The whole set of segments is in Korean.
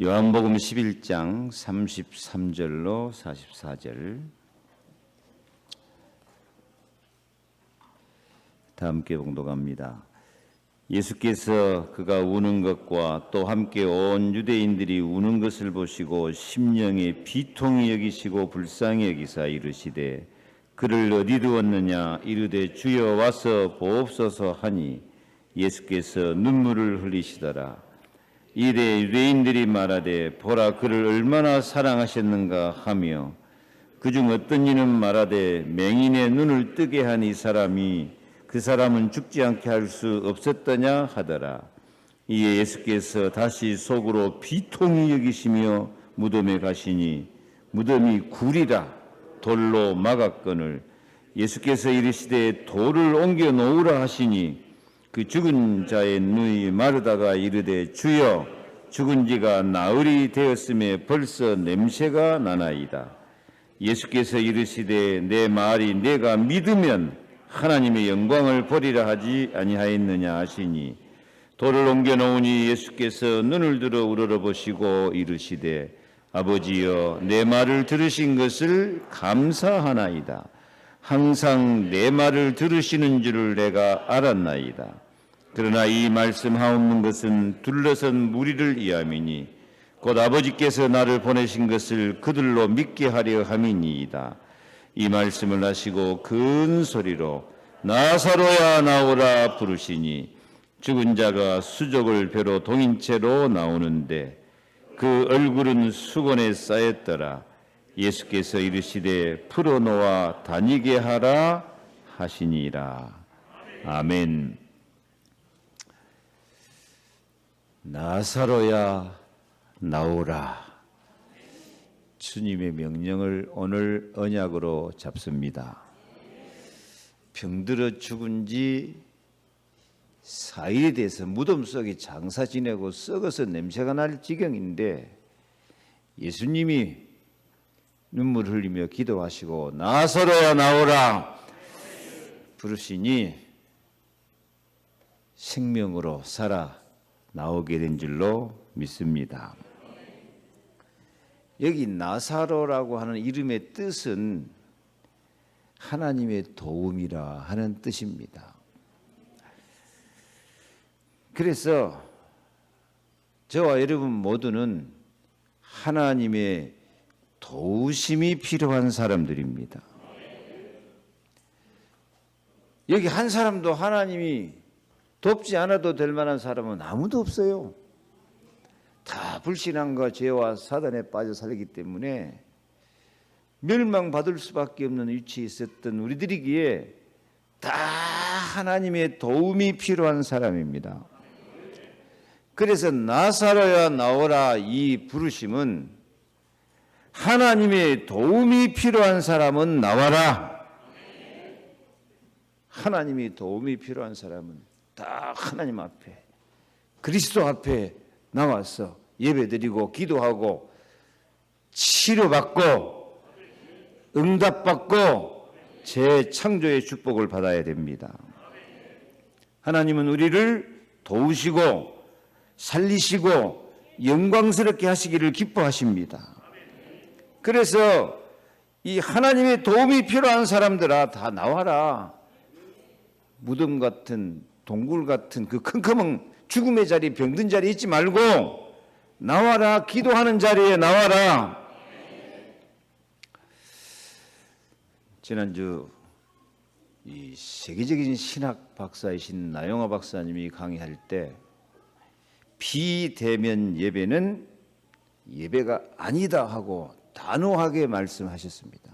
요한복음 11장 33절로 44절 다 함께 봉독합니다. 예수께서 그가 우는 것과 또 함께 온 유대인들이 우는 것을 보시고 심령에 비통히 여기시고 불쌍히 여기사 이르시되 그를 어디 두었느냐 이르되 주여 와서 보옵소서 하니 예수께서 눈물을 흘리시더라. 이래 유대인들이 말하되 보라 그를 얼마나 사랑하셨는가 하며 그중 어떤 이는 말하되 맹인의 눈을 뜨게 한 이 사람이 그 사람은 죽지 않게 할 수 없었더냐 하더라. 이에 예수께서 다시 속으로 비통히 여기시며 무덤에 가시니 무덤이 굴이라 돌로 막았거늘 예수께서 이르시되 돌을 옮겨 놓으라 하시니 그 죽은 자의 눈이 마르다가 이르되 주여 죽은 지가 나흘이 되었음에 벌써 냄새가 나나이다. 예수께서 이르시되 내 말이 내가 믿으면 하나님의 영광을 보리라 하지 아니하였느냐 하시니 돌을 옮겨 놓으니 예수께서 눈을 들어 우러러보시고 이르시되 아버지여 내 말을 들으신 것을 감사하나이다. 항상 내 말을 들으시는 줄을 내가 알았나이다. 그러나 이 말씀하옵는 것은 둘러선 무리를 위함이니 곧 아버지께서 나를 보내신 것을 그들로 믿게 하려 함이니이다. 이 말씀을 하시고 큰 소리로 나사로야 나오라 부르시니 죽은 자가 수족을 배로 동인 채로 나오는데 그 얼굴은 수건에 쌓였더라. 예수께서 이르시되 풀어놓아 다니게 하라 하시니라. 아멘. 나사로야 나오라. 주님의 명령을 오늘 언약으로 잡습니다. 병들어 죽은 지 4일이 돼서 무덤 속에 장사 지내고 썩어서 냄새가 날 지경인데 예수님이 눈물 흘리며 기도하시고 나사로야 나오라 부르시니 생명으로 살아 나오게 된 줄로 믿습니다. 여기 나사로라고 하는 이름의 뜻은 하나님의 도움이라 하는 뜻입니다. 그래서 저와 여러분 모두는 하나님의 도우심이 필요한 사람들입니다. 여기 한 사람도 하나님이 돕지 않아도 될 만한 사람은 아무도 없어요. 다 불신앙과 죄와 사단에 빠져 살기 때문에 멸망받을 수밖에 없는 위치에 있었던 우리들이기에 다 하나님의 도움이 필요한 사람입니다. 그래서 나사로야 나오라 이 부르심은 하나님의 도움이 필요한 사람은 나와라. 하나님의 도움이 필요한 사람은 다 하나님 앞에 그리스도 앞에 나와서 예배드리고 기도하고 치료받고 응답받고 재창조의 축복을 받아야 됩니다. 하나님은 우리를 도우시고 살리시고 영광스럽게 하시기를 기뻐하십니다. 그래서 이 하나님의 도움이 필요한 사람들아 다 나와라. 무덤 같은 동굴 같은 그 컴컴한 죽음의 자리 병든 자리에 있지 말고 나와라. 기도하는 자리에 나와라. 지난주 이 세계적인 신학 박사이신 나영화 박사님이 강의할 때 비대면 예배는 예배가 아니다 하고 단호하게 말씀하셨습니다.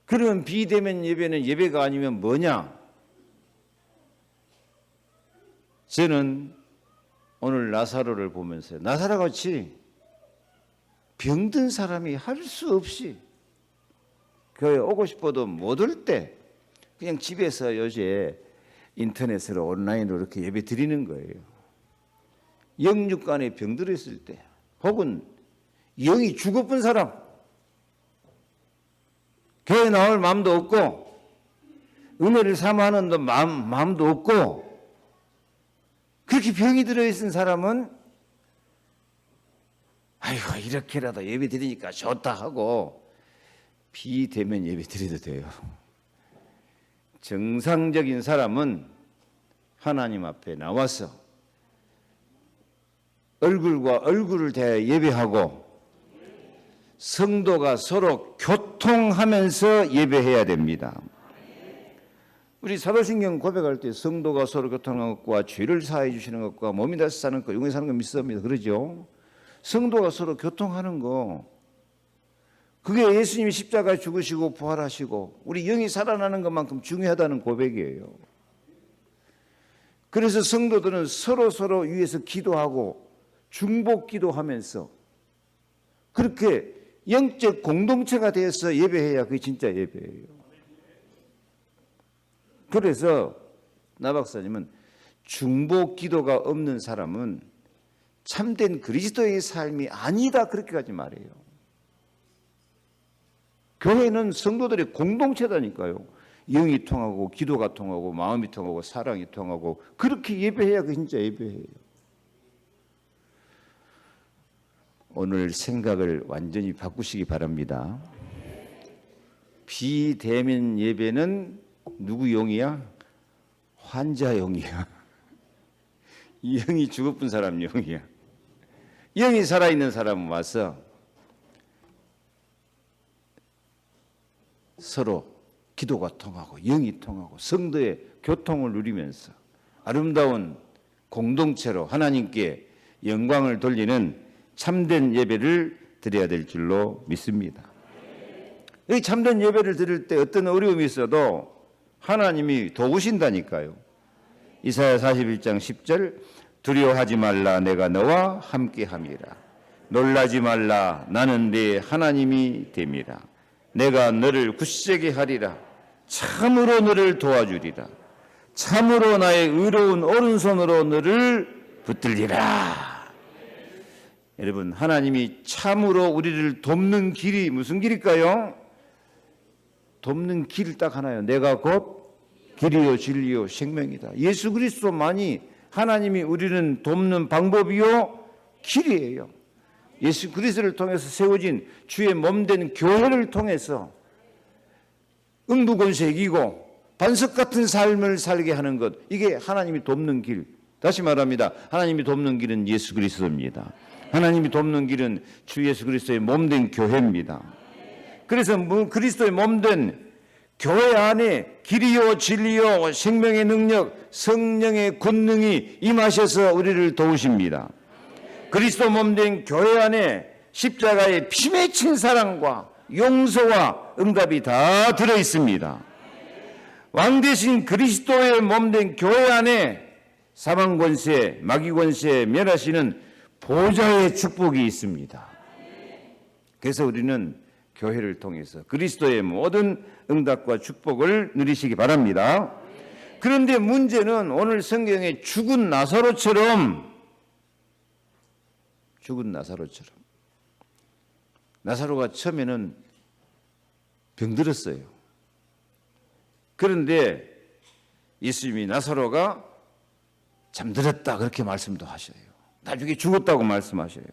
그러면 비대면 예배는 예배가 아니면 뭐냐? 저는 오늘 나사로를 보면서 나사로가 같이 병든 사람이 할 수 없이 교회 오고 싶어도 못 올 때 그냥 집에서 요새 인터넷으로 온라인으로 이렇게 예배 드리는 거예요. 영육간에 병들었을 때 혹은 영이 죽어본 사람 교회 나올 마음도 없고 은혜를 삼아하는 마음도 없고 그렇게 병이 들어있는 사람은 아이고 이렇게라도 예배 드리니까 좋다 하고 비대면 예배 드려도 돼요. 정상적인 사람은 하나님 앞에 나와서 얼굴과 얼굴을 대해 예배하고 성도가 서로 교통하면서 예배해야 됩니다. 우리 사도신경 고백할 때 성도가 서로 교통하는 것과 죄를 사해 주시는 것과 몸이 다시 사는 것, 영원히 사는 것 믿습니다. 그러죠? 성도가 서로 교통하는 거, 그게 예수님이 십자가에 죽으시고 부활하시고 우리 영이 살아나는 것만큼 중요하다는 고백이에요. 그래서 성도들은 서로 위해서 기도하고 중보 기도하면서 그렇게 영적 공동체가 되어서 예배해야 그게 진짜 예배예요. 그래서 나 박사님은 중보 기도가 없는 사람은 참된 그리스도의 삶이 아니다 그렇게까지 말해요. 교회는 성도들의 공동체다니까요. 영이 통하고 기도가 통하고 마음이 통하고 사랑이 통하고 그렇게 예배해야 그 진짜 예배예요. 오늘 생각을 완전히 바꾸시기 바랍니다. 비대면 예배는 누구 용이야? 환자 용이야. 영이 죽어쁜 사람 용이야. 영이 살아있는 사람은 와서 서로 기도가 통하고 영이 통하고 성도의 교통을 누리면서 아름다운 공동체로 하나님께 영광을 돌리는 참된 예배를 드려야 될 줄로 믿습니다. 이 참된 예배를 드릴 때 어떤 어려움이 있어도 하나님이 도우신다니까요. 이사야 41장 10절 두려워하지 말라 내가 너와 함께함이라 놀라지 말라 나는 네 하나님이 됨이라 내가 너를 굳세게 하리라 참으로 너를 도와주리라 참으로 나의 의로운 오른손으로 너를 붙들리라. 여러분 하나님이 참으로 우리를 돕는 길이 무슨 길일까요? 돕는 길 딱 하나요. 내가 곧 길이요 진리요 생명이다. 예수 그리스도만이 하나님이 우리는 돕는 방법이요 길이에요. 예수 그리스도를 통해서 세워진 주의 몸된 교회를 통해서 응부권세 이기고 반석 같은 삶을 살게 하는 것, 이게 하나님이 돕는 길. 다시 말합니다. 하나님이 돕는 길은 예수 그리스도입니다. 하나님이 돕는 길은 주 예수 그리스도의 몸된 교회입니다. 그래서 그리스도의 몸된 교회 안에 길이요 진리요 생명의 능력 성령의 권능이 임하셔서 우리를 도우십니다. 그리스도 몸된 교회 안에 십자가의 피 맺힌 사랑과 용서와 응답이 다 들어있습니다. 왕 대신 그리스도의 몸된 교회 안에 사망권세 마귀권세 멸하시는 보좌의 축복이 있습니다. 그래서 우리는 교회를 통해서 그리스도의 모든 응답과 축복을 누리시기 바랍니다. 그런데 문제는 오늘 성경에 죽은 나사로처럼 나사로가 처음에는 병들었어요. 그런데 예수님이 나사로가 잠들었다 그렇게 말씀도 하셔요. 나중에 죽었다고 말씀하셔요.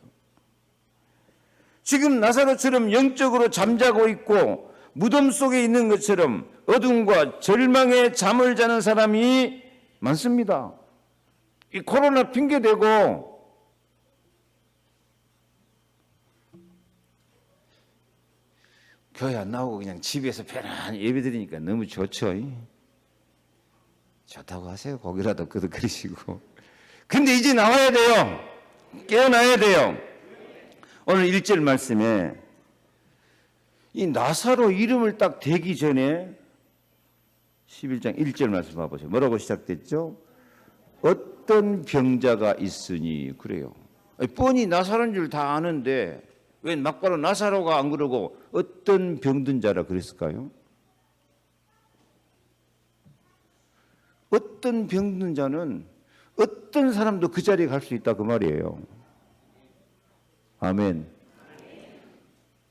지금 나사로처럼 영적으로 잠자고 있고 무덤 속에 있는 것처럼 어둠과 절망의 잠을 자는 사람이 많습니다. 이 코로나 핑계대고 교회 안 나오고 그냥 집에서 편안히 예배 드리니까 너무 좋죠. 좋다고 하세요. 고기라도 끄덕거리시고. 근데 이제 나와야 돼요. 깨어나야 돼요. 오늘 1절 말씀에 이 나사로 이름을 딱 대기 전에 11장 1절 말씀 봐보세요. 뭐라고 시작됐죠? 어떤 병자가 있으니 그래요. 뻔히 나사로인 줄 다 아는데 왜 막바로 나사로가 안 그러고 어떤 병든 자라 그랬을까요? 어떤 병든 자는 어떤 사람도 그 자리에 갈 수 있다 그 말이에요. 아멘.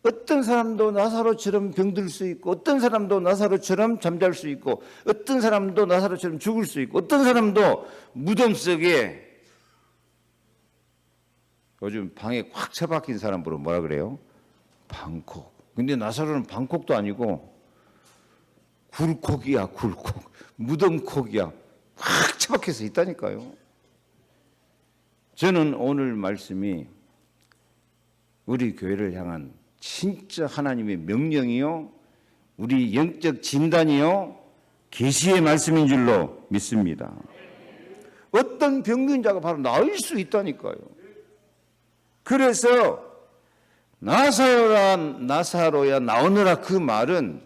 어떤 사람도 나사로처럼 병들 수 있고 어떤 사람도 나사로처럼 잠잘 수 있고 어떤 사람도 나사로처럼 죽을 수 있고 어떤 사람도 무덤 속에 요즘 방에 꽉 처박힌 사람 보러 뭐라 그래요? 방콕. 근데 나사로는 방콕도 아니고 굴콕이야, 굴콕. 무덤콕이야. 꽉 처박혀서 있다니까요. 저는 오늘 말씀이 우리 교회를 향한 진짜 하나님의 명령이요, 우리 영적 진단이요, 계시의 말씀인 줄로 믿습니다. 어떤 병균자가 바로 나을 수 있다니까요. 그래서 나사로야 나오너라, 그 말은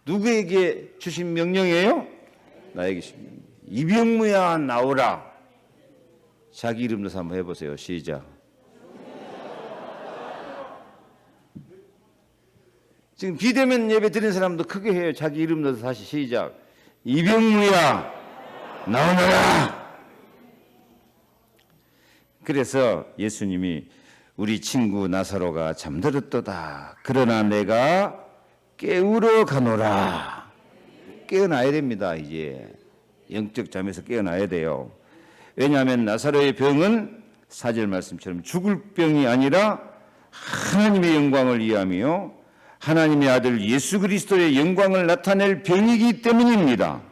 누구에게 주신 명령이에요? 나에게 주신 명령. 이병무야 나오라. 자기 이름 넣어서 한번 해보세요. 시작. 지금 비대면 예배 드리는 사람도 크게 해요. 자기 이름 넣어서 다시 시작. 이병무야 나오너라. 그래서 예수님이 우리 친구 나사로가 잠들었도다. 그러나 내가 깨우러 가노라. 깨어나야 됩니다. 이제 영적 잠에서 깨어나야 돼요. 왜냐하면 나사로의 병은 4절 말씀처럼 죽을 병이 아니라 하나님의 영광을 위하며 하나님의 아들 예수 그리스도의 영광을 나타낼 병이기 때문입니다.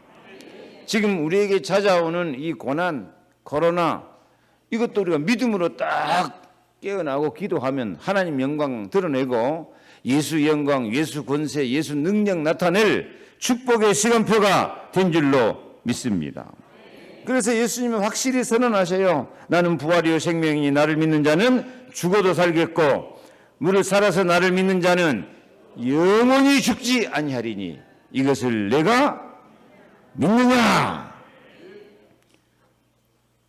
지금 우리에게 찾아오는 이 고난, 코로나, 이것도 우리가 믿음으로 딱 깨어나고 기도하면 하나님 영광 드러내고 예수 영광, 예수 권세, 예수 능력 나타낼 축복의 시간표가 된 줄로 믿습니다. 그래서 예수님은 확실히 선언하셔요. 나는 부활이요 생명이니 나를 믿는 자는 죽어도 살겠고 무릇 살아서 나를 믿는 자는 영원히 죽지 아니하리니 이것을 내가 믿느냐?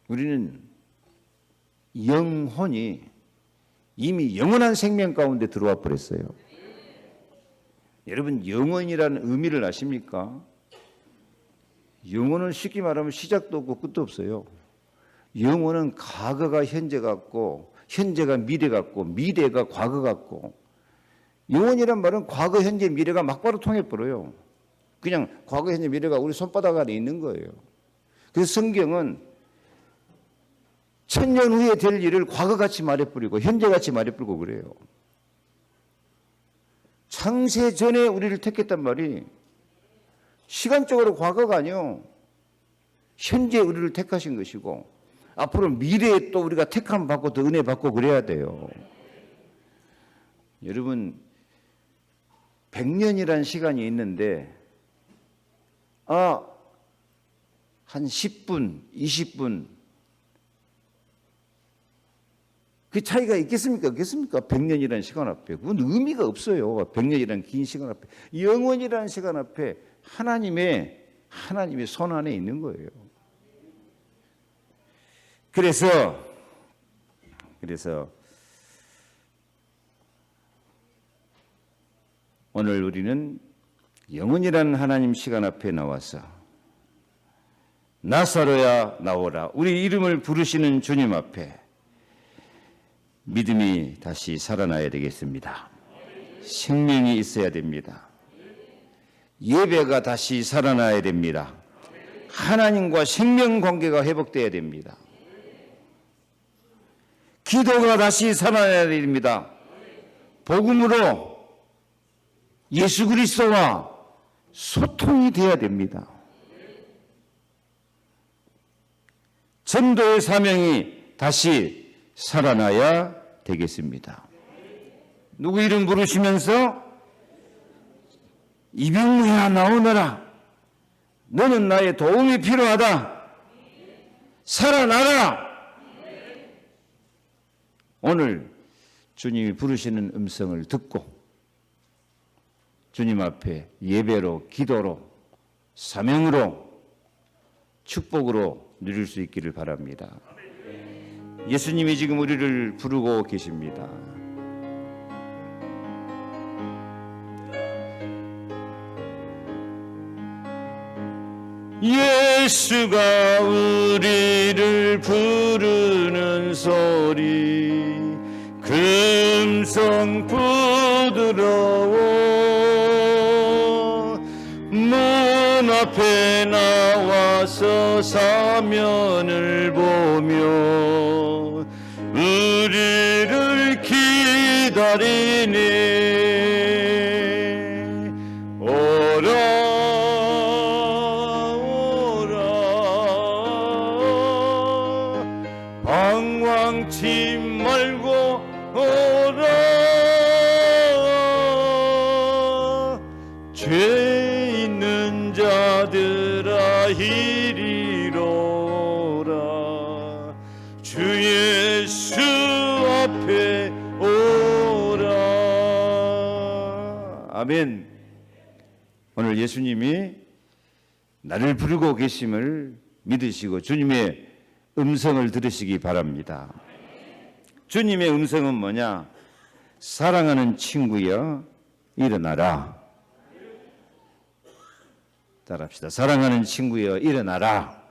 우리는 영혼이 이미 영원한 생명 가운데 들어와 버렸어요. 여러분, 영혼이라는 의미를 아십니까? 영혼은 쉽게 말하면 시작도 없고 끝도 없어요. 영혼은 과거가 현재 같고 현재가 미래 같고 미래가 과거 같고, 영혼이란 말은 과거 현재 미래가 막바로 통해버려요. 그냥 과거 현재 미래가 우리 손바닥 안에 있는 거예요. 그래서 성경은 천년 후에 될 일을 과거같이 말해버리고 현재같이 말해버리고 그래요. 창세 전에 우리를 택했단 말이 시간적으로 과거가 아니요, 현재 우리를 택하신 것이고 앞으로 미래에 또 우리가 택함 받고 더 은혜 받고 그래야 돼요. 여러분, 100년이라는 시간이 있는데 한 10분, 20분 그 차이가 있겠습니까? 없겠습니까? 100년이라는 시간 앞에. 그건 의미가 없어요. 100년이라는 긴 시간 앞에. 영원이라는 시간 앞에 하나님의 손 안에 있는 거예요. 그래서 오늘 우리는 영원이라는 하나님 시간 앞에 나와서 나사로야 나오라, 우리 이름을 부르시는 주님 앞에 믿음이 다시 살아나야 되겠습니다. 생명이 있어야 됩니다. 예배가 다시 살아나야 됩니다. 하나님과 생명 관계가 회복돼야 됩니다. 기도가 다시 살아나야 됩니다. 복음으로 예수 그리스도와 소통이 돼야 됩니다. 전도의 사명이 다시 살아나야 되겠습니다. 누구 이름 부르시면서 이병무야 나오너라, 너는 나의 도움이 필요하다, 살아나라. 오늘 주님이 부르시는 음성을 듣고 주님 앞에 예배로, 기도로, 사명으로, 축복으로 누릴 수 있기를 바랍니다. 예수님이 지금 우리를 부르고 계십니다. 예수가 우리를 부르는 소리, 금성 부드러워 문 앞에 나와서 사면을 보며 날이네. 오라 오라 방황치 말고 오라. 죄 있는 자들아 이리로라. 주 예수 앞에 오라. 아멘. 오늘 예수님이 나를 부르고 계심을 믿으시고 주님의 음성을 들으시기 바랍니다. 주님의 음성은 뭐냐? 사랑하는 친구여 일어나라. 따라합시다. 사랑하는 친구여 일어나라.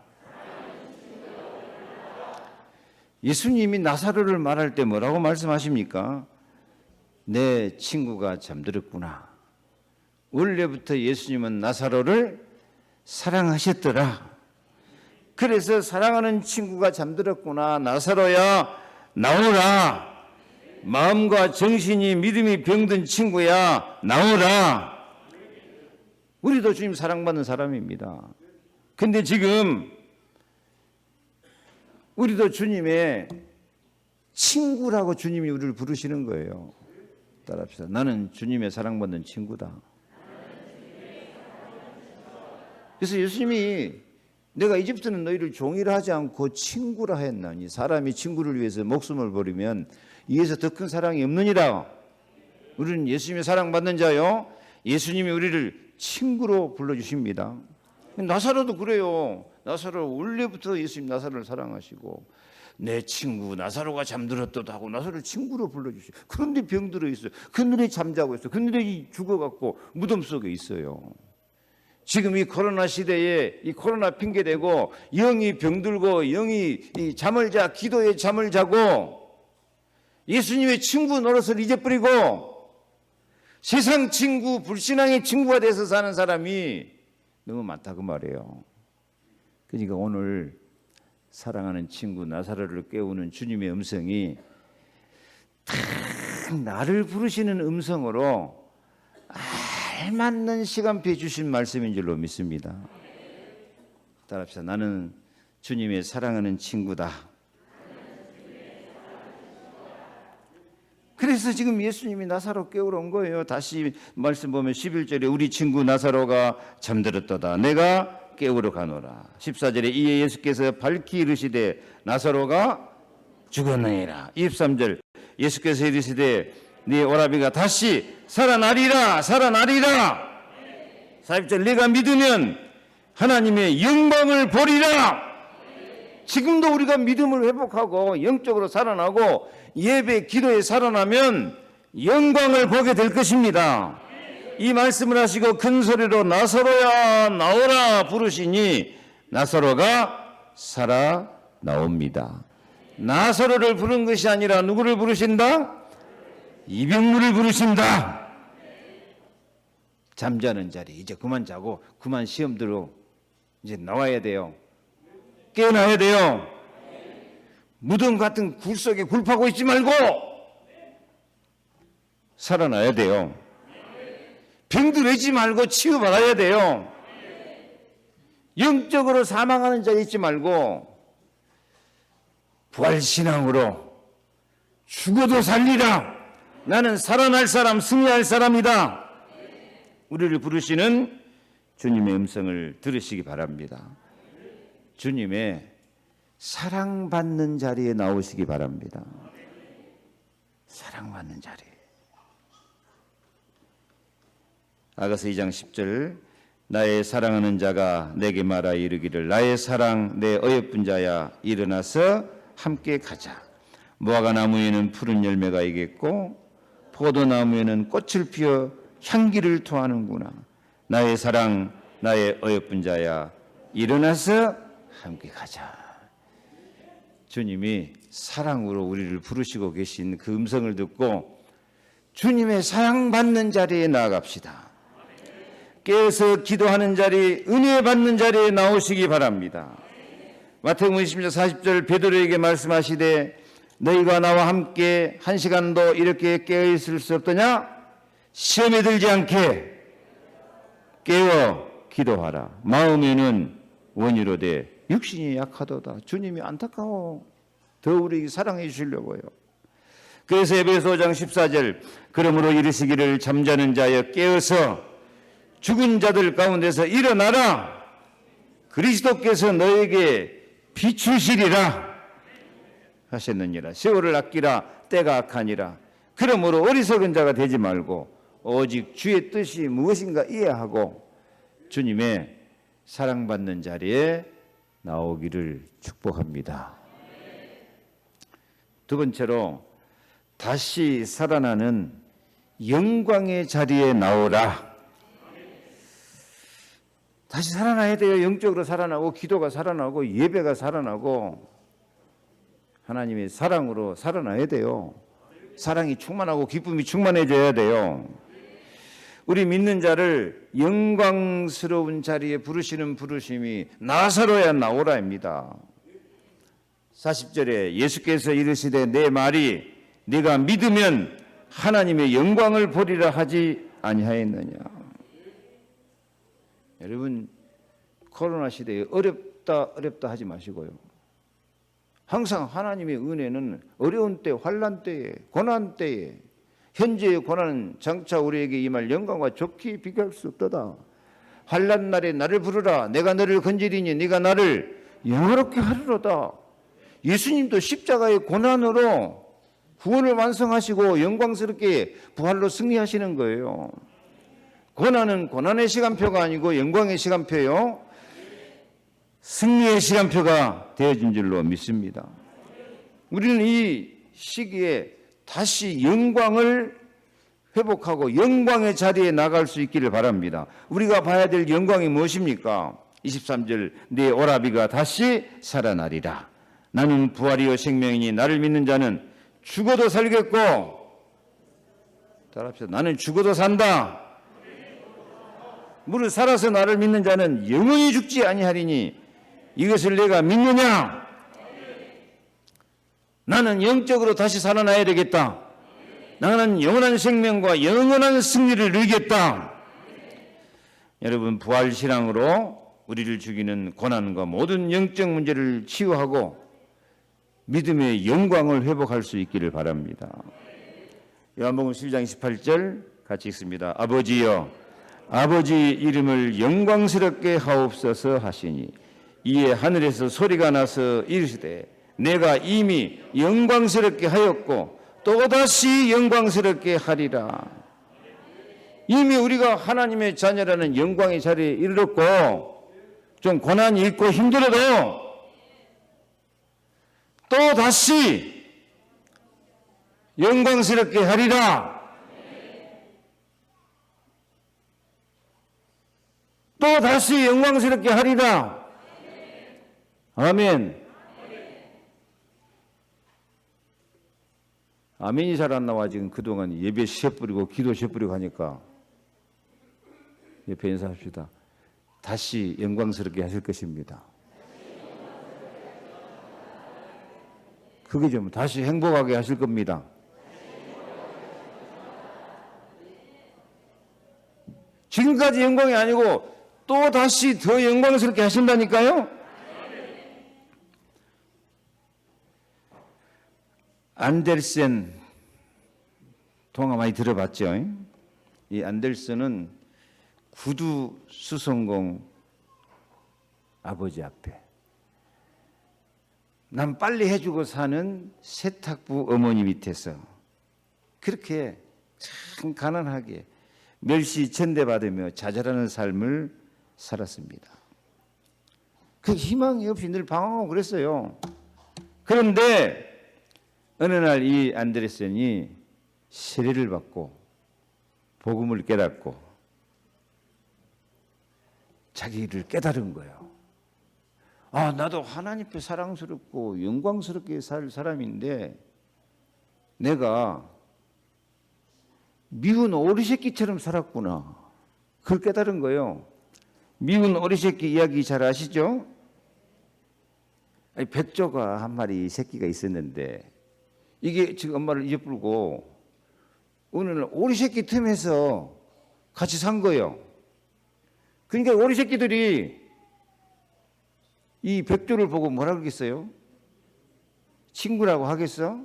예수님이 나사로를 말할 때 뭐라고 말씀하십니까? 내 친구가 잠들었구나. 원래부터 예수님은 나사로를 사랑하셨더라. 그래서 사랑하는 친구가 잠들었구나. 나사로야 나오라. 마음과 정신이 믿음이 병든 친구야 나오라. 우리도 주님 사랑받는 사람입니다. 근데 지금 우리도 주님의 친구라고 주님이 우리를 부르시는 거예요. 따라합시다. 나는 주님의 사랑받는 친구다. 그래서 예수님이 내가 이집트는 너희를 종이라 하지 않고 친구라 했나니 사람이 친구를 위해서 목숨을 버리면 이에서 더 큰 사랑이 없느니라. 우리는 예수님의 사랑받는 자요. 예수님이 우리를 친구로 불러주십니다. 나사로도 그래요. 나사로 원래부터 예수님 나사로를 사랑하시고 내 친구 나사로가 잠들었다고 하고 나사로를 친구로 불러주시고 그런데 병들어 있어요. 그늘에 잠자고 있어요. 그늘에 죽어갖고 무덤 속에 있어요. 지금 이 코로나 시대에 이 코로나 핑계대고 영이 병들고 영이 이 잠을 자 기도에 잠을 자고 예수님의 친구 노릇을 잊어버리고 세상 친구 불신앙의 친구가 돼서 사는 사람이 너무 많다 그 말이에요. 그러니까 오늘 사랑하는 친구 나사로를 깨우는 주님의 음성이 딱 나를 부르시는 음성으로 알맞는 시간표에 주신 말씀인 줄로 믿습니다. 따라합시다. 나는 주님의 사랑하는 친구다. 그래서 지금 예수님이 나사로 깨우러 온 거예요. 다시 말씀 보면 11절에 우리 친구 나사로가 잠들었도다. 내가 깨우러 가노라. 14절에 이에 예수께서 밝히 이르시되 나사로가 죽었느니라. 23절 예수께서 이르시되 네 오라비가 다시 살아나리라. 살아나리라. 40절 내가 믿으면 하나님의 영광을 보리라. 지금도 우리가 믿음을 회복하고 영적으로 살아나고 예배 기도에 살아나면 영광을 보게 될 것입니다. 이 말씀을 하시고 큰 소리로 나사로야 나오라 부르시니 나사로가 살아 나옵니다. 나사로를 부른 것이 아니라 누구를 부르신다? 이병물을 부르신다. 잠자는 자리 이제 그만 자고 그만 시험 들어 이제 나와야 돼요. 깨어나야 돼요. 무덤 같은 굴 속에 굴파고 있지 말고 살아나야 돼요. 병들지 말고 치유받아야 돼요. 영적으로 사망하는 자 있지 말고 부활신앙으로 죽어도 살리라. 나는 살아날 사람, 승리할 사람이다. 우리를 부르시는 주님의 음성을 들으시기 바랍니다. 주님의 사랑받는 자리에 나오시기 바랍니다. 사랑받는 자리. 아가서 2장 10절 나의 사랑하는 자가 내게 말하 이르기를 나의 사랑 내 어여쁜 자야 일어나서 함께 가자. 무화과 나무에는 푸른 열매가 있겠고 포도나무에는 꽃을 피워 향기를 토하는구나. 나의 사랑 나의 어여쁜 자야 일어나서 함께 가자. 주님이 사랑으로 우리를 부르시고 계신 그 음성을 듣고 주님의 사랑받는 자리에 나아갑시다. 깨어서 기도하는 자리, 은혜 받는 자리에 나오시기 바랍니다. 마태복음 20장 40절 베드로에게 말씀하시되 너희가 나와 함께 1시간도 이렇게 깨어있을 수 없더냐? 시험에 들지 않게 깨어 기도하라. 마음에는 원이로되 육신이 약하도다. 주님이 안타까워. 더 우리에게 사랑해 주시려고요. 그래서 에베소 5장 14절 그러므로 이르시기를 잠자는 자여 깨어서 죽은 자들 가운데서 일어나라. 그리스도께서 너에게 비추시리라 하셨느니라. 세월을 아끼라. 때가 악하니라. 그러므로 어리석은 자가 되지 말고 오직 주의 뜻이 무엇인가 이해하고 주님의 사랑받는 자리에 나오기를 축복합니다. 두 번째로 다시 살아나는 영광의 자리에 나오라. 다시 살아나야 돼요. 영적으로 살아나고 기도가 살아나고 예배가 살아나고 하나님의 사랑으로 살아나야 돼요. 사랑이 충만하고 기쁨이 충만해져야 돼요. 우리 믿는 자를 영광스러운 자리에 부르시는 부르심이 나사로야 나오라입니다. 40절에 예수께서 이르시되 내 말이 네가 믿으면 하나님의 영광을 보리라 하지 아니하였느냐. 여러분 코로나 시대에 어렵다 하지 마시고요. 항상 하나님의 은혜는 어려운 때, 환난 때에, 고난 때에 현재의 고난은 장차 우리에게 임할 영광과 좋게 비교할 수 없도다. 환난 날에 나를 부르라. 내가 너를 건지리니 네가 나를 영화롭게 하리로다. 예수님도 십자가의 고난으로 구원을 완성하시고 영광스럽게 부활로 승리하시는 거예요. 고난은 고난의 시간표가 아니고 영광의 시간표요. 승리의 시간표가 되어진 줄로 믿습니다. 우리는 이 시기에 다시 영광을 회복하고 영광의 자리에 나갈 수 있기를 바랍니다. 우리가 봐야 될 영광이 무엇입니까? 23절 내 오라비가 다시 살아나리라. 나는 부활이요 생명이니 나를 믿는 자는 죽어도 살겠고 따라합시다. 나는 죽어도 산다. 무릇 살아서 나를 믿는 자는 영원히 죽지 아니하리니 이것을 내가 믿느냐? 나는 영적으로 다시 살아나야 되겠다. 나는 영원한 생명과 영원한 승리를 누리겠다. 여러분 부활신앙으로 우리를 죽이는 고난과 모든 영적 문제를 치유하고 믿음의 영광을 회복할 수 있기를 바랍니다. 요한복음 12장 28절 같이 읽습니다. 아버지여 아버지 이름을 영광스럽게 하옵소서 하시니 이에 하늘에서 소리가 나서 이르시되 내가 이미 영광스럽게 하였고 또다시 영광스럽게 하리라. 이미 우리가 하나님의 자녀라는 영광의 자리에 이르렀고 좀 고난이 있고 힘들어도 또다시 영광스럽게 하리라. 또다시 영광스럽게 하리라. 아멘. 아멘이 잘 안 나와. 지금 그동안 예배 쉬어뿌리고 기도 쉬어뿌리고 하니까 옆에 인사합시다. 다시 영광스럽게 하실 것입니다. 그게 좀 다시 행복하게 하실 겁니다. 지금까지 영광이 아니고 또 다시 더 영광스럽게 하신다니까요. 안델센 동화 많이 들어봤죠? 이 안델센은 구두 수성공 아버지 앞에 남 빨리 해주고 사는 세탁부 어머니 밑에서 그렇게 참 가난하게 멸시 천대받으며 좌절하는 삶을 살았습니다. 그 희망이 없이 늘 방황하고 그랬어요. 그런데 어느 날 이 안데르센이 세례를 받고 복음을 깨닫고 자기를 깨달은 거예요. 아, 나도 하나님 앞에 사랑스럽고 영광스럽게 살 사람인데 내가 미운 오리새끼처럼 살았구나. 그걸 깨달은 거예요. 미운 오리새끼 이야기 잘 아시죠? 백조가 한 마리 새끼가 있었는데 이게 지금 엄마를 잊어버리고 어느 날 오리 새끼 틈에서 같이 산 거예요. 그러니까 오리 새끼들이 이 백조를 보고 뭐라 그러겠어요? 친구라고 하겠어?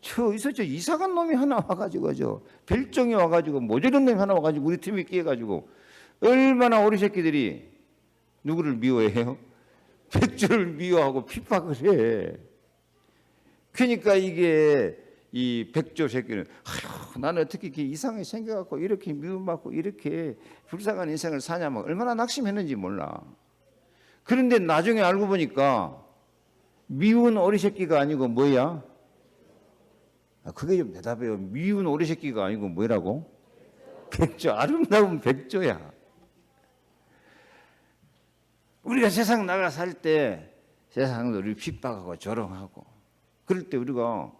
어디서 저 이상한 놈이 하나 와가지고 저 별종이 와가지고 모자란 놈이 하나 와가지고 우리 팀에 끼어가지고 얼마나 오리 새끼들이 누구를 미워해요? 백조를 미워하고 핍박을 해. 그러니까 이게 이 백조 새끼는 나는 어떻게 이렇게 이상하게 생겨갖고 이렇게 미움받고 이렇게 불쌍한 인생을 사냐면 얼마나 낙심했는지 몰라. 그런데 나중에 알고 보니까 미운 오리 새끼가 아니고 뭐야? 그게 좀 대답해요. 미운 오리 새끼가 아니고 뭐라고? 백조, 아름다운 백조야. 우리가 세상 나가 살 때 세상도 우리 핍박하고 조롱하고 그럴 때 우리가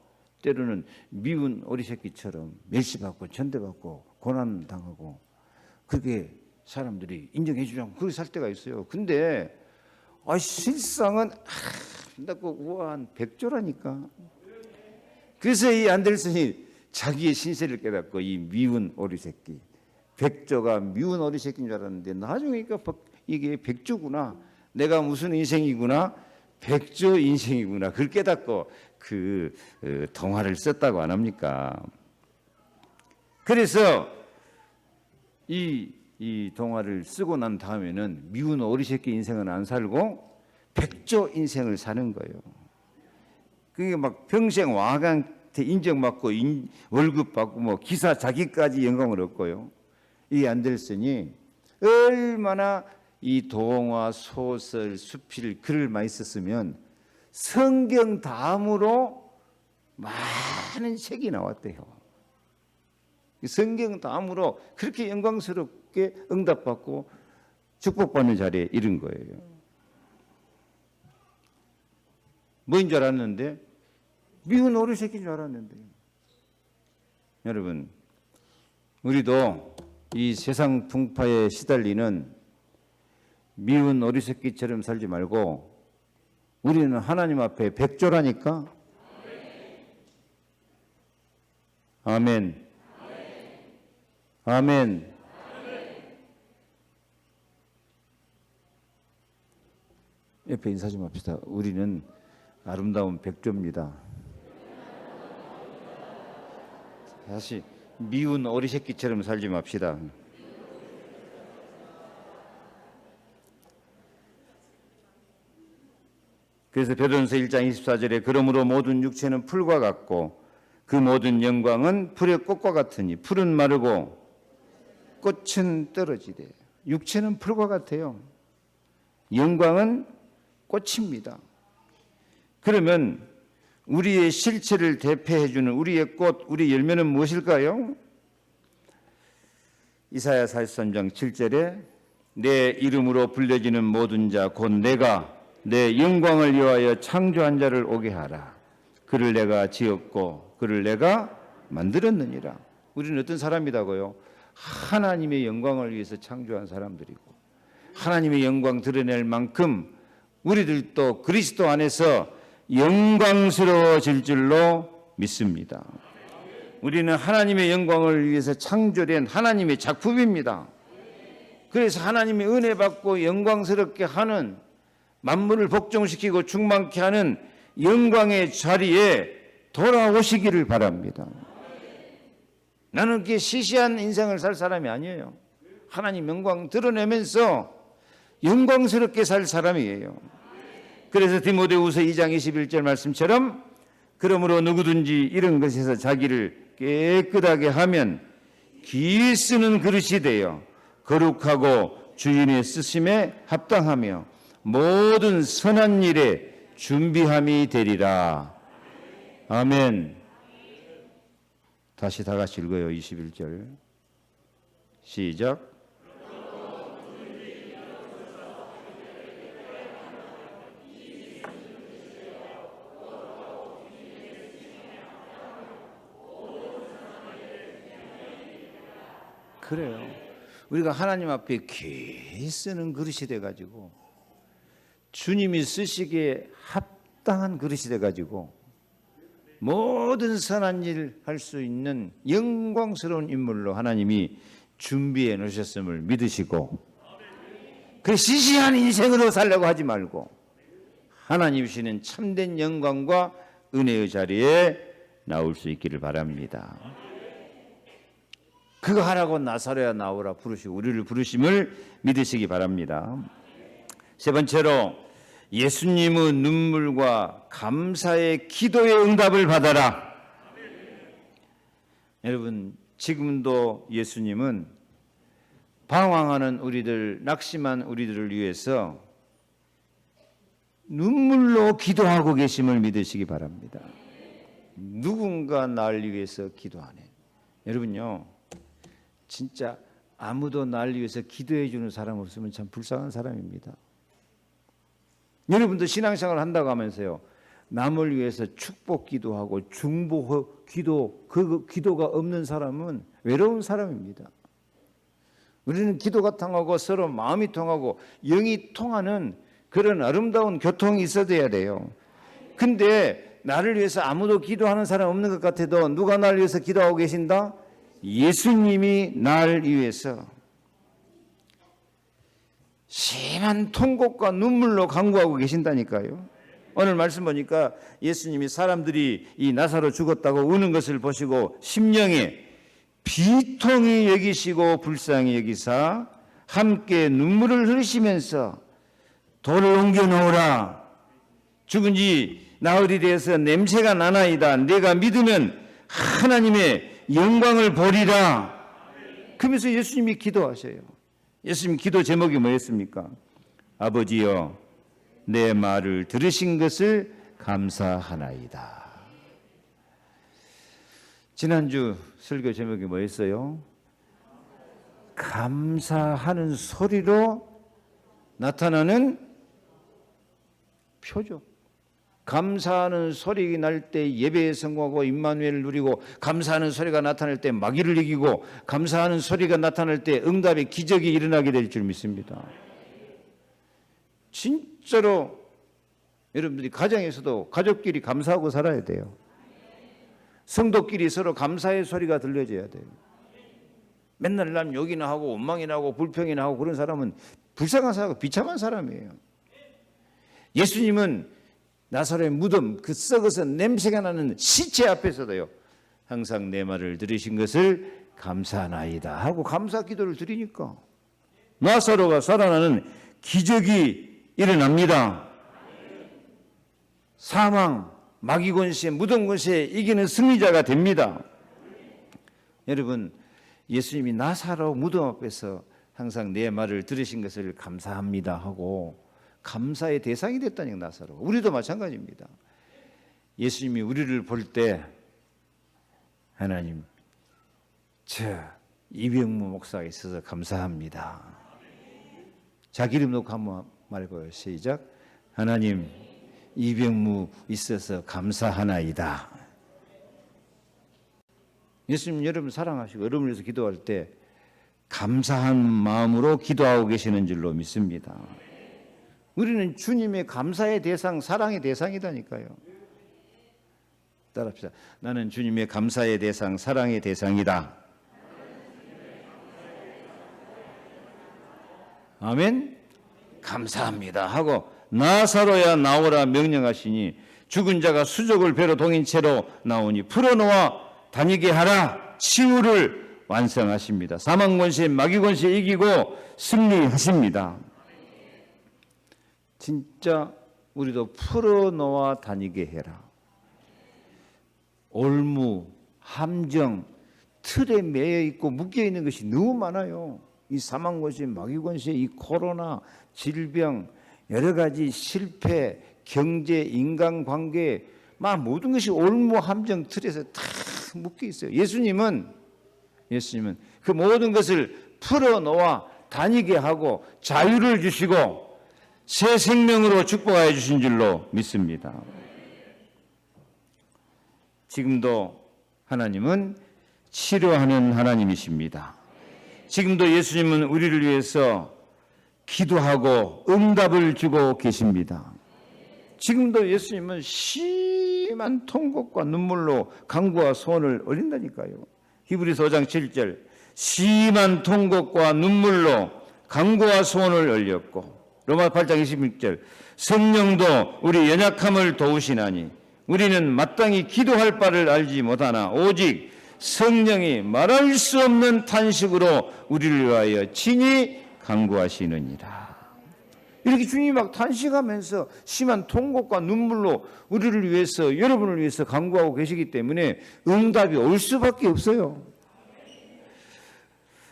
때로는 미운 오리 새끼처럼 멸시받고 천대받고 고난당하고 그렇게 사람들이 인정해 주지 않고 그렇게 살 때가 있어요. 근데 실상은 아름답고 우아한 백조라니까. 그래서 이 안델슨이 자기의 신세를 깨닫고 이 미운 오리 새끼 백조가 미운 오리 새끼인 줄 알았는데 나중에 이게 백조구나. 내가 무슨 인생이구나. 백조 인생이구나. 그걸 깨닫고 그 동화를 썼다고 안 합니까? 그래서 이 동화를 쓰고 난 다음에는 미운 오리 새끼 인생은 안 살고 백조 인생을 사는 거예요. 그게 막 평생 왕한테 인정받고 월급 받고 뭐 기사 자기까지 영광을 얻고요. 이 안델슨이 얼마나 이 동화, 소설, 수필, 글을 많이 썼으면 성경 다음으로 많은 책이 나왔대요. 성경 다음으로 그렇게 영광스럽게 응답받고 축복받는 자리에 이른 거예요. 뭐인 줄 알았는데? 미운 오리 새끼인 줄 알았는데. 여러분, 우리도 이 세상 풍파에 시달리는 미운 오리 새끼처럼 살지 말고 우리는 하나님 앞에 백조라니까. 아멘. 아멘. 옆에 인사 좀 합시다. 우리는 아름다운 백조입니다. 다시 미운 오리 새끼처럼 살지 맙시다. 그래서 베드로전서 1장 24절에 그러므로 모든 육체는 풀과 같고 그 모든 영광은 풀의 꽃과 같으니 풀은 마르고 꽃은 떨어지되. 육체는 풀과 같아요. 영광은 꽃입니다. 그러면 우리의 실체를 대표해주는 우리의 꽃, 우리 열매는 무엇일까요? 이사야 43장 7절에 내 이름으로 불려지는 모든 자 곧 내가 내 영광을 위하여 창조한 자를 오게 하라. 그를 내가 지었고 그를 내가 만들었느니라. 우리는 어떤 사람이라고요? 하나님의 영광을 위해서 창조한 사람들이고 하나님의 영광 드러낼 만큼 우리들도 그리스도 안에서 영광스러워질 줄로 믿습니다. 우리는 하나님의 영광을 위해서 창조된 하나님의 작품입니다. 그래서 하나님의 은혜 받고 영광스럽게 하는 만물을 복종시키고 충만케 하는 영광의 자리에 돌아오시기를 바랍니다. 나는 그렇게 시시한 인생을 살 사람이 아니에요. 하나님 영광 드러내면서 영광스럽게 살 사람이에요. 그래서 디모데후서 2장 21절 말씀처럼 그러므로 누구든지 이런 것에서 자기를 깨끗하게 하면 기 쓰는 그릇이 되어 거룩하고 주인의 쓰심에 합당하며 모든 선한 일에 준비함이 되리라. 아멘. 다시 다 같이 읽어요. 21절 시작. 그래요. 우리가 하나님 앞에 귀히 쓰는 그릇이 돼가지고 주님이 쓰시기에 합당한 그릇이 돼가지고 모든 선한 일 할 수 있는 영광스러운 인물로 하나님이 준비해 놓으셨음을 믿으시고, 그 시시한 인생으로 살려고 하지 말고 하나님 주시는 참된 영광과 은혜의 자리에 나올 수 있기를 바랍니다. 그거 하라고 나사로야 나오라 부르시고 우리를 부르심을 믿으시기 바랍니다. 세 번째로, 예수님의 눈물과 감사의 기도의 응답을 받아라. 여러분, 지금도 예수님은 방황하는 우리들, 낙심한 우리들을 위해서 눈물로 기도하고 계심을 믿으시기 바랍니다. 누군가 날 위해서 기도하네. 여러분요, 진짜 아무도 날 위해서 기도해 주는 사람 없으면 참 불쌍한 사람입니다. 여러분도 신앙생활을 한다고 하면서요, 남을 위해서 축복 기도하고 중보 기도, 그 기도가 없는 사람은 외로운 사람입니다. 우리는 기도가 통하고 서로 마음이 통하고 영이 통하는 그런 아름다운 교통이 있어야 돼요. 근데 나를 위해서 아무도 기도하는 사람 없는 것 같아도 누가 나를 위해서 기도하고 계신다? 예수님이 날 위해서 심한 통곡과 눈물로 간구하고 계신다니까요. 오늘 말씀 보니까 예수님이 사람들이 이 나사로 죽었다고 우는 것을 보시고 심령에 비통히 여기시고 불쌍히 여기사 함께 눈물을 흘리시면서 돌을 옮겨 놓으라. 죽은 지 나흘이 되어서 냄새가 나나이다. 내가 믿으면 하나님의 영광을 보리라. 그러면서 예수님이 기도하셔요. 예수님 기도 제목이 뭐였습니까? 아버지여, 내 말을 들으신 것을 감사하나이다. 지난주 설교 제목이 뭐였어요? 감사하는 소리로 나타나는 표죠. 감사하는 소리 날 때 예배에 성공하고 임마누엘을 누리고, 감사하는 소리가 나타날 때 마귀를 이기고, 감사하는 소리가 나타날 때 응답의 기적이 일어나게 될 줄 믿습니다. 진짜로 여러분들이 가정에서도 가족끼리 감사하고 살아야 돼요. 성도끼리 서로 감사의 소리가 들려져야 돼요. 맨날 남 욕이나 하고 원망이나 하고 불평이나 하고 그런 사람은 불쌍한 사람이고 비참한 사람이에요. 예수님은 나사로의 무덤, 그 썩어서 냄새가 나는 시체 앞에서도요, 항상 내 말을 들으신 것을 감사하나이다 하고 감사 기도를 드리니까 나사로가 살아나는 기적이 일어납니다. 사망, 마귀 권세, 무덤 권세 이기는 승리자가 됩니다. 여러분, 예수님이 나사로 무덤 앞에서 항상 내 말을 들으신 것을 감사합니다 하고 감사의 대상이 됐다는 나사로. 우리도 마찬가지입니다. 예수님이 우리를 볼 때 하나님, 저 이병무 목사가 있어서 감사합니다. 자기 이름 놓고 한번 말해봐요. 시작. 하나님, 이병무 있어서 감사하나이다. 예수님 여러분 사랑하시고 여러분을 위해서 기도할 때 감사한 마음으로 기도하고 계시는 줄로 믿습니다. 우리는 주님의 감사의 대상, 사랑의 대상이다니까요. 따라합시다. 나는 주님의 감사의 대상, 사랑의 대상이다. 아멘. 감사합니다 하고 나사로야 나오라 명령하시니 죽은 자가 수족을 배로 동인 채로 나오니 풀어놓아 다니게 하라. 치유를 완성하십니다. 사망 권세, 마귀 권세 이기고 승리하십니다. 진짜 우리도 풀어놓아 다니게 해라. 올무, 함정, 틀에 매여 있고 묶여 있는 것이 너무 많아요. 이 사망 권세, 마귀 권세, 이 코로나, 질병, 여러 가지 실패, 경제, 인간관계, 막 모든 것이 올무, 함정, 틀에서 다 묶여 있어요. 예수님은 그 모든 것을 풀어놓아 다니게 하고 자유를 주시고 새 생명으로 축복하여 주신 줄로 믿습니다. 지금도 하나님은 치료하는 하나님이십니다. 지금도 예수님은 우리를 위해서 기도하고 응답을 주고 계십니다. 지금도 예수님은 심한 통곡과 눈물로 간구와 소원을 올린다니까요. 히브리서 5장 7절 심한 통곡과 눈물로 간구와 소원을 올렸고, 로마 8장 26절 성령도 우리 연약함을 도우시나니 우리는 마땅히 기도할 바를 알지 못하나 오직 성령이 말할 수 없는 탄식으로 우리를 위하여 친히 간구하시느니라. 이렇게 주님이 막 탄식하면서 심한 통곡과 눈물로 우리를 위해서, 여러분을 위해서 간구하고 계시기 때문에 응답이 올 수밖에 없어요.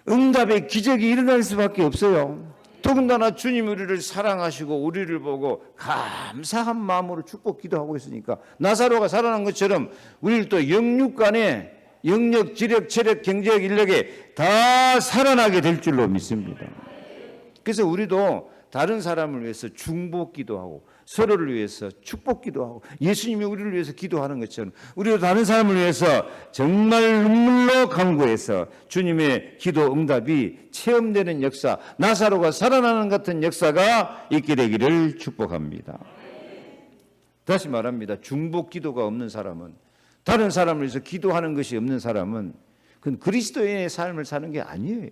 응답의 기적이 일어날 수밖에 없어요. 더군다나 주님 우리를 사랑하시고 우리를 보고 감사한 마음으로 축복 기도하고 있으니까 나사로가 살아난 것처럼 우리를 또 영육간에 영력, 지력, 체력, 경제력, 인력에 다 살아나게 될 줄로 믿습니다. 그래서 우리도 다른 사람을 위해서 중보 기도하고 서로를 위해서 축복 기도하고 예수님이 우리를 위해서 기도하는 것처럼 우리도 다른 사람을 위해서 정말 눈물로 간구해서 주님의 기도 응답이 체험되는 역사, 나사로가 살아나는 같은 역사가 있게 되기를 축복합니다. 다시 말합니다. 중보 기도가 없는 사람은, 다른 사람을 위해서 기도하는 것이 없는 사람은 그건 그리스도인의 삶을 사는 게 아니에요.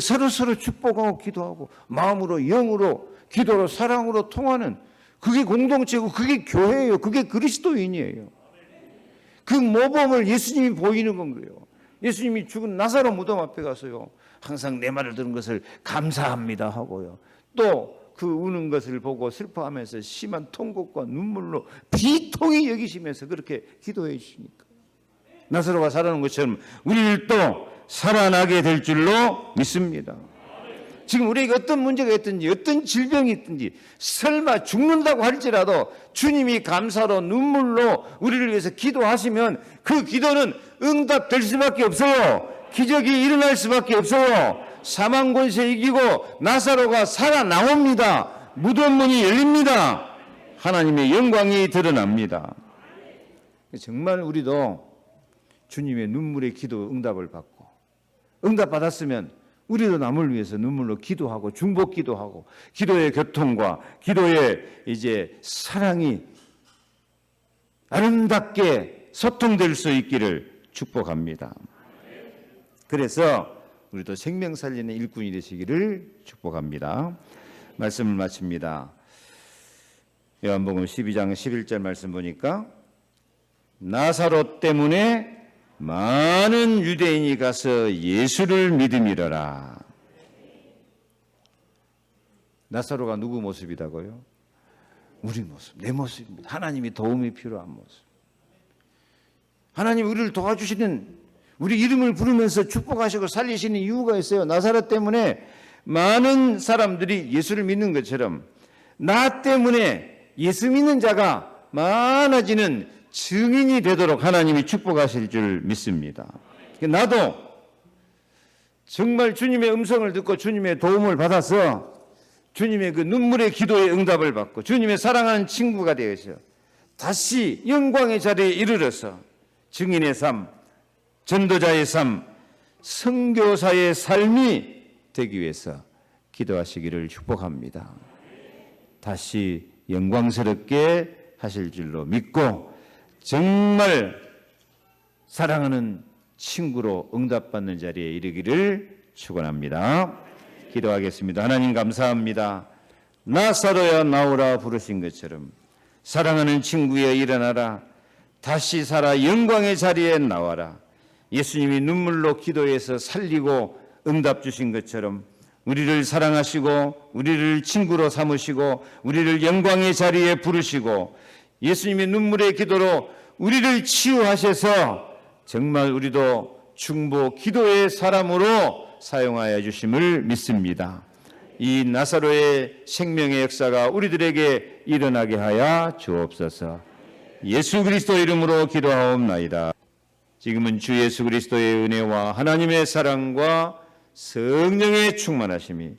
서로 축복하고 기도하고 마음으로, 영으로, 기도로, 사랑으로 통하는 그게 공동체고 그게 교회예요. 그게 그리스도인이에요. 그 모범을 예수님이 보이는 건 거예요. 예수님이 죽은 나사로 무덤 앞에 가서요, 항상 내 말을 들은 것을 감사합니다 하고요, 또 그 우는 것을 보고 슬퍼하면서 심한 통곡과 눈물로 비통히 여기시면서 그렇게 기도해 주시니까 나사로가 살아난 것처럼 우리를 또 살아나게 될 줄로 믿습니다. 지금 우리에게 어떤 문제가 있든지 어떤 질병이 있든지 설마 죽는다고 할지라도 주님이 감사로 눈물로 우리를 위해서 기도하시면 그 기도는 응답될 수밖에 없어요. 기적이 일어날 수밖에 없어요. 사망 권세 이기고 나사로가 살아나옵니다. 무덤 문이 열립니다. 하나님의 영광이 드러납니다. 정말 우리도 주님의 눈물의 기도 응답을 받고, 응답받았으면 우리도 남을 위해서 눈물로 기도하고 중보 기도하고 기도의 교통과 기도의 이제 사랑이 아름답게 소통될 수 있기를 축복합니다. 그래서 우리도 생명 살리는 일꾼이 되시기를 축복합니다. 말씀을 마칩니다. 요한복음 12장 11절 말씀 보니까 나사로 때문에 많은 유대인이 가서 예수를 믿음이러라. 나사로가 누구 모습이라고요? 우리 모습, 내 모습입니다. 하나님이 도움이 필요한 모습. 하나님 우리를 도와주시는, 우리 이름을 부르면서 축복하시고 살리시는 이유가 있어요. 나사로 때문에 많은 사람들이 예수를 믿는 것처럼 나 때문에 예수 믿는 자가 많아지는 증인이 되도록 하나님이 축복하실 줄 믿습니다. 나도 정말 주님의 음성을 듣고 주님의 도움을 받아서 주님의 그 눈물의 기도의 응답을 받고 주님의 사랑하는 친구가 되어서 다시 영광의 자리에 이르러서 증인의 삶, 전도자의 삶, 선교사의 삶이 되기 위해서 기도하시기를 축복합니다. 다시 영광스럽게 하실 줄로 믿고 정말 사랑하는 친구로 응답받는 자리에 이르기를 축원합니다. 기도하겠습니다. 하나님 감사합니다. 나사로야 나오라 부르신 것처럼 사랑하는 친구여 일어나라, 다시 살아 영광의 자리에 나와라. 예수님이 눈물로 기도해서 살리고 응답 주신 것처럼 우리를 사랑하시고 우리를 친구로 삼으시고 우리를 영광의 자리에 부르시고 예수님의 눈물의 기도로 우리를 치유하셔서 정말 우리도 중보 기도의 사람으로 사용하여 주심을 믿습니다. 이 나사로의 생명의 역사가 우리들에게 일어나게 하여 주옵소서. 예수 그리스도 이름으로 기도하옵나이다. 지금은 주 예수 그리스도의 은혜와 하나님의 사랑과 성령의 충만하심이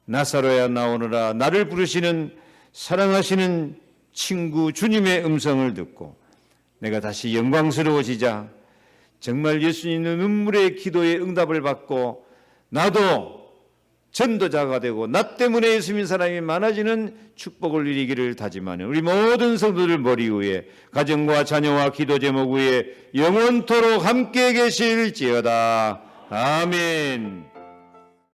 나사로야 나오너라 나를 부르시는 사랑하시는 친구 주님의 음성을 듣고 내가 다시 영광스러워지자 정말 예수님의 눈물의 기도에 응답을 받고 나도 전도자가 되고 나 때문에 예수 믿는 사람이 많아지는 축복을 누리기를 다짐하는 우리 모든 성도들 머리 위에 가정과 자녀와 기도 제목 위에 영원토록 함께 계실지어다. 아멘.